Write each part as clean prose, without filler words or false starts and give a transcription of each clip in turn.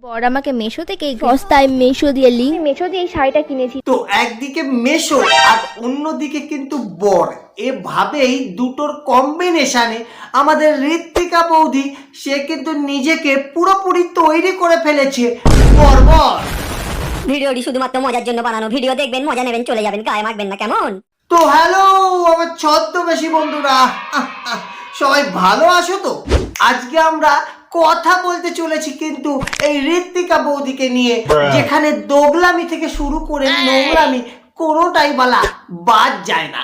বর আমাকে মেশো থেকে সস্তায় মেশো দিয়ে এই শাড়িটা কিনেছি। তো একদিকে মেশো আর অন্যদিকে কিন্তু বর, এভাবেই দুটোর কম্বিনেশনে আমাদের ঋত্বিকা বৌদি সে কিন্তু নিজেকে পুরোপুরি তৈরি করে ফেলেছে বর্বর। ভিডিওটি শুধুমাত্র মজার জন্য বানানো। ভিডিও দেখবেন, মজা নেবেন, চলে যাবেন, গায়ে মাখবেন না, কেমন? তো হ্যালো আমার ছদ্মবেশী বন্ধুরা, সবাই ভালো আছো তো? আজকে আমরা কথা বলতে চলেছি কিন্তু এই ঋত্বিকা বৌদিকে নিয়ে, যেখানে দোগলামি থেকে শুরু করে নোংরামি কোনোটাই বলা বাদ যায় না।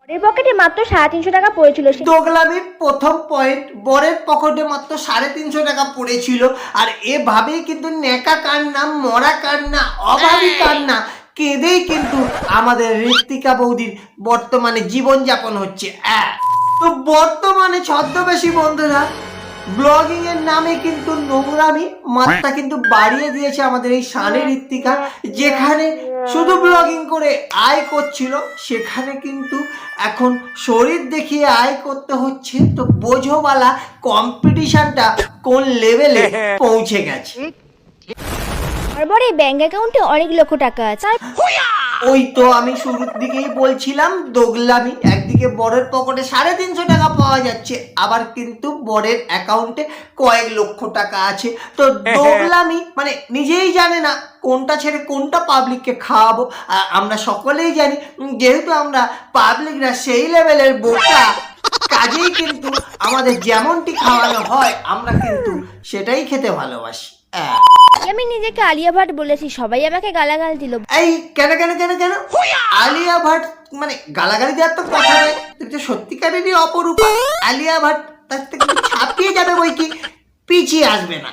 বরের পকেটে মাত্র 350 টাকা পড়েছিল। দোগলামির প্রথম পয়েন্ট, বরের পকেটে মাত্র 350 টাকা পড়েছিল। আর এভাবেই কিন্তু নেকা কান্না, মরা কান্না, অভাবী কান্না কেঁদেই কিন্তু আমাদের ঋত্বিকা বৌদির বর্তমানে জীবনযাপন হচ্ছে। তো বর্তমানে ছদ্মবেশী বন্ধুরা ব্লগিং এর নামে কিন্তু নোংরামি মাত্রা কিন্তু বাড়িয়ে দিয়েছে আমাদের এই শানে ঋত্বিকা। যেখানে শুধু ব্লগিং করে আয় করছিল, সেখানে কিন্তু এখন শরীর দেখিয়ে আয় করতে হচ্ছে। তো বোঝোবালা কম্পিটিশনটা কোন লেভেলে পৌঁছে গেছে। বরের ব্যাংক অ্যাকাউন্টে অনেক লক্ষ টাকা আছে। ওই তো আমি শুরুর দিকেই বলছিলাম দোগলামি। একদিকে বরের পকেটে 350 টাকা পাওয়া যাচ্ছে, আবার কিন্তু বরের অ্যাকাউন্টে কয়েক লক্ষ টাকা আছে। তো দোগলামি মানে নিজেই জানে না কোনটা ছেড়ে কোনটা পাবলিককে খাওয়াবো। আর আমরা সকলেই জানি, যেহেতু আমরা পাবলিকরা সেই লেভেলের বোকা, কাজেই কিন্তু আমাদের যেমনটি খাওয়ানো হয় আমরা কিন্তু সেটাই খেতে ভালোবাসি। আমি নিজেকে আলিয়া ভাট বলেছি, সবাই আমাকে গালাগাল দিল। এই কেন কেন কেন কেন আলিয়া ভাট মানে গালাগালি দেওয়ার তো কথা নয়, তুমি তো সত্যিকারেরই অপরূপা। আলিয়া ভাট তার থেকে ছাপিয়ে যাবে বই কি, পিছিয়ে আসবে না।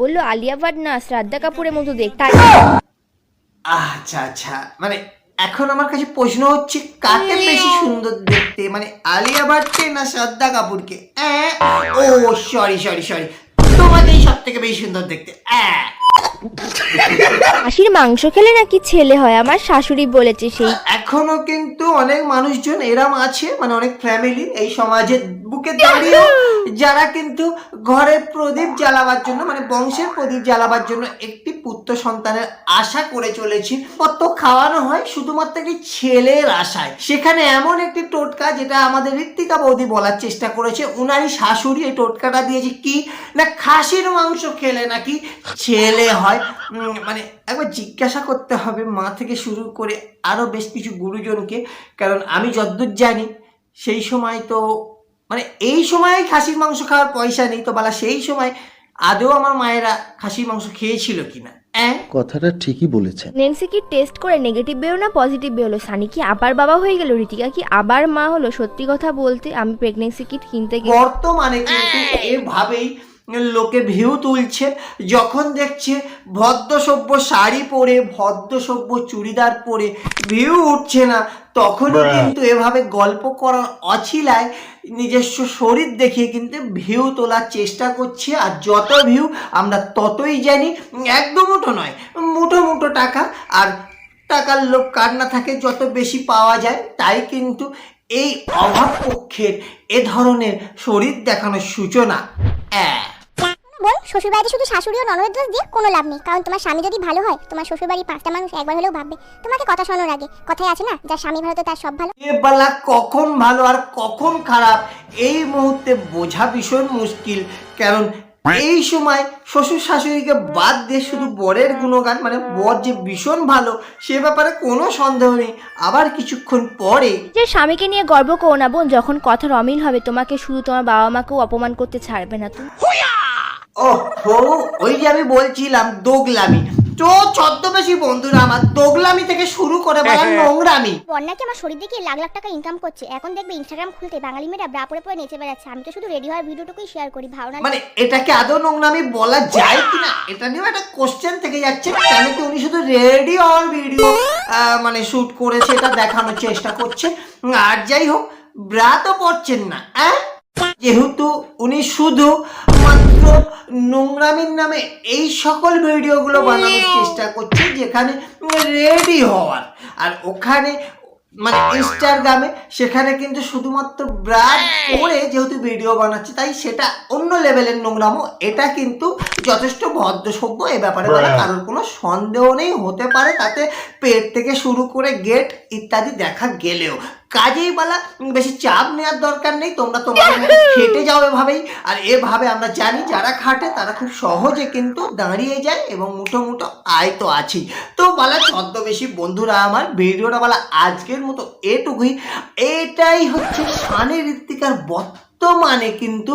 বললো আলিয়া ভাট না, শ্রদ্ধা কাপুরের মতো দেখতে। আচ্ছা আচ্ছা, মানে এখন আমার কাছে প্রশ্ন হচ্ছে কাকে বেশি সুন্দর দেখতে, মানে আলিয়া ভাটকে না শ্রদ্ধা কাপুরকে? ও সরি সরি সরি, তোমাকেই সব থেকে বেশি সুন্দর দেখতে। খাসির মাংস খেলে নাকি ছেলে হয়, আমার শাশুড়ি বলেছে। সেই এখনো কিন্তু অনেক মানুষজন এরম আছে, মানে অনেক ফ্যামিলি এই সমাজের বুকে দাঁড়িয়ে যারা কিন্তু ঘরের প্রদীপ জ্বালাবার জন্য, মানে বংশের প্রদীপ জ্বালাবার জন্য একটি পুত্র সন্তানের আশা করে চলেছে। কত খাওয়ানো হয় শুধুমাত্র একটি ছেলের আশায়। সেখানে এমন একটি টোটকা যেটা আমাদের ঋত্বিকা বৌদি বলার চেষ্টা করেছে। উনারই শাশুড়ি এই টোটকাটা দিয়েছে কি না, খাসির মাংস খেলে নাকি ছেলে হয়। মানে একবার জিজ্ঞাসা করতে হবে মা থেকে শুরু করে আরো বেশ কিছু গুরুজনকে, কারণ আমি যতদূর জানি সেই সময় তো মানে এই সময় খাসির মাংস খাওয়ার পয়সা নেই, তো বলা সেই সময় আদৌ আমার মায়েরা খাসির মাংস খেয়েছিল কিনা। কথাটা ঠিকই বলেছেন। নেন্সি কি টেস্ট করে নেগেটিভ বেরো না পজিটিভ বেরোলো? সানি কি আবার বাবা হয়ে গেল? ঋতিকা কি আবার মা হলো? সত্যি কথা বলতে আমি প্রেগনেন্সি কিট কিনতে গিয়ে বর্তমানে কিন্তু এভাবেই লোকে ভিউ তুলছে। যখন দেখছে ভদ্রসভ্য শাড়ি পরে, ভদ্রসভ্য চুড়িদার পরে ভিউ উঠছে না, তখনই কিন্তু এভাবে গল্প করার অছিলায় নিজস্ব শরীর দেখিয়ে কিন্তু ভিউ তোলার চেষ্টা করছে। আর যত ভিউ আমরা ততই জানি একদম মুঠো নয়, মুঠো মুঠো টাকা। আর টাকার লোভ কার না থাকে, যত বেশি পাওয়া যায় তাই কিন্তু এই অভাব পক্ষের এ ধরনের শরীর দেখানোর সূচনা। বল, শ্বশুর বাড়িতে শুধু শাশুড়ি ও ননদের দোষ দিয়ে কোনো লাভ নেই। কারণ তোমার স্বামী যদি ভালো হয়, তোমার শ্বশুর বাড়ির 5টা মানুষ একবার হলেও ভাববে তোমাকে কথা শোনার আগে। কথায় আছে না, যার স্বামী ভালো তো তার সব ভালো। বেলা কখন ভালো আর কখন খারাপ এই মুহূর্তে বোঝা ভীষণ মুশকিল। কারণ এই সময় শ্বশুর শাশুড়িকে বাদ দিয়ে শুধু বরের গুণগান, মানে বর যে ভীষণ ভালো সে ব্যাপারে কোনো সন্দেহ নেই। আবার কিছুক্ষণ পরে যে স্বামীকে নিয়ে গর্ব করো না বোন, যখন কথার অমিল হবে তোমাকে শুধু তোমার বাবা মাকেও অপমান করতে ছাড়বে না তুমি। ওই যে আমি বলছিলাম দোগলামি। তো ছদ্মবেশী বন্ধুরা আমার দোগলামি থেকে শুরু করে বলা নোংরামি। বন্যা কি আমার শরীর দেখে লাখ লাখ টাকা ইনকাম করছে। এখন দেখবে ইনস্টাগ্রাম খুলতে বাঙালি মেয়েরা ব্রা পরে পরে নেচে বেড়াচ্ছে। আমি তো শুধু রেডি হওয়ার ভিডিওটুকুই শেয়ার করি। ভাবনা মানে এটাকে আদৌ নোংরামি বলা যায় কিনা এটা নিয়েও একটা কোশ্চেন থেকে যাচ্ছে। কেন কি উনি শুধু রেডি হওয়ার ভিডিও মানে শুট করেছে, এটা দেখানোর চেষ্টা করছে। আর যাই হোক, ব্রা তো পড়ছেন না, যেহেতু উনি শুধু মাত্র নোংরামির নামে এই সকল ভিডিওগুলো বানানোর চেষ্টা করছে যেখানে রেডি হওয়ার, আর ওখানে মানে ইনস্টাগ্রামে, সেখানে কিন্তু শুধুমাত্র ব্রাড করে যেহেতু ভিডিও বানাচ্ছে তাই সেটা অন্য লেভেলের নোংরামো। এটা কিন্তু যথেষ্ট ভদ্রসভ্য, এ ব্যাপারে বলা কারোর কোনো সন্দেহ নেই। হতে পারে তাতে পেট থেকে শুরু করে গেট ইত্যাদি দেখা গেলেও, কাজেই বলা বেশি চাপ নেওয়ার দরকার নেই। তোমরা তোমাদের মতো খেটে যাও এভাবেই। আর এভাবে আমরা জানি যারা খাটে তারা খুব সহজে কিন্তু দাঁড়িয়ে যায় এবং মুঠো মুঠো আয় তো আছেই। তো বলা ছদ্মবেশী বন্ধুরা আমার, ভিডিওটা বলা আজকের মতো এটুকুই। এটাই হচ্ছে শানি ঋত্বিকার বর্তমানে কিন্তু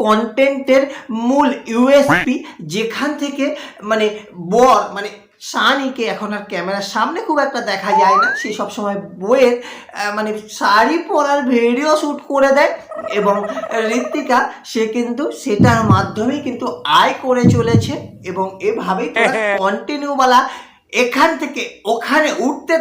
কন্টেন্টের মূল ইউএসপি, যেখান থেকে মানে বর মানে শানিকে এখন আর ক্যামেরার সামনে খুব একটা দেখা যায় না। সে সবসময় বইয়ের মানে শাড়ি পরার ভিডিও শ্যুট করে দেয় এবং ঋত্বিকা সে কিন্তু সেটার মাধ্যমেই কিন্তু আয় করে চলেছে। এবং এভাবেই কন্টিনিউ বলা এখান থেকে ওখানে উঠতে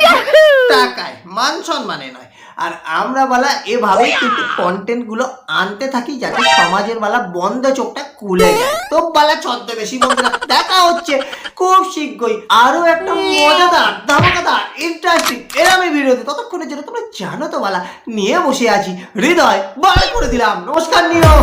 টাকায়, মান সম্মানে নয়। আর আমরা বলা এভাবেই কিন্তু কন্টেন্ট গুলো আনতে থাকি যাতে সমাজের বলা বন্ধ চোখটা খুলে যায়। তো বলা ছদ্মবেশী বন্ধুরা, দেখা হচ্ছে খুব শীঘ্রই আরো একটা মজাদার ধামাকাদার ইন্টারেস্টিং এরকমই ভিডিওতে। ততক্ষণের জন্য তোমরা জানো তো বলা নিয়ে বসে আছি, হৃদয় বার করে দিলাম। নমস্কার নিও।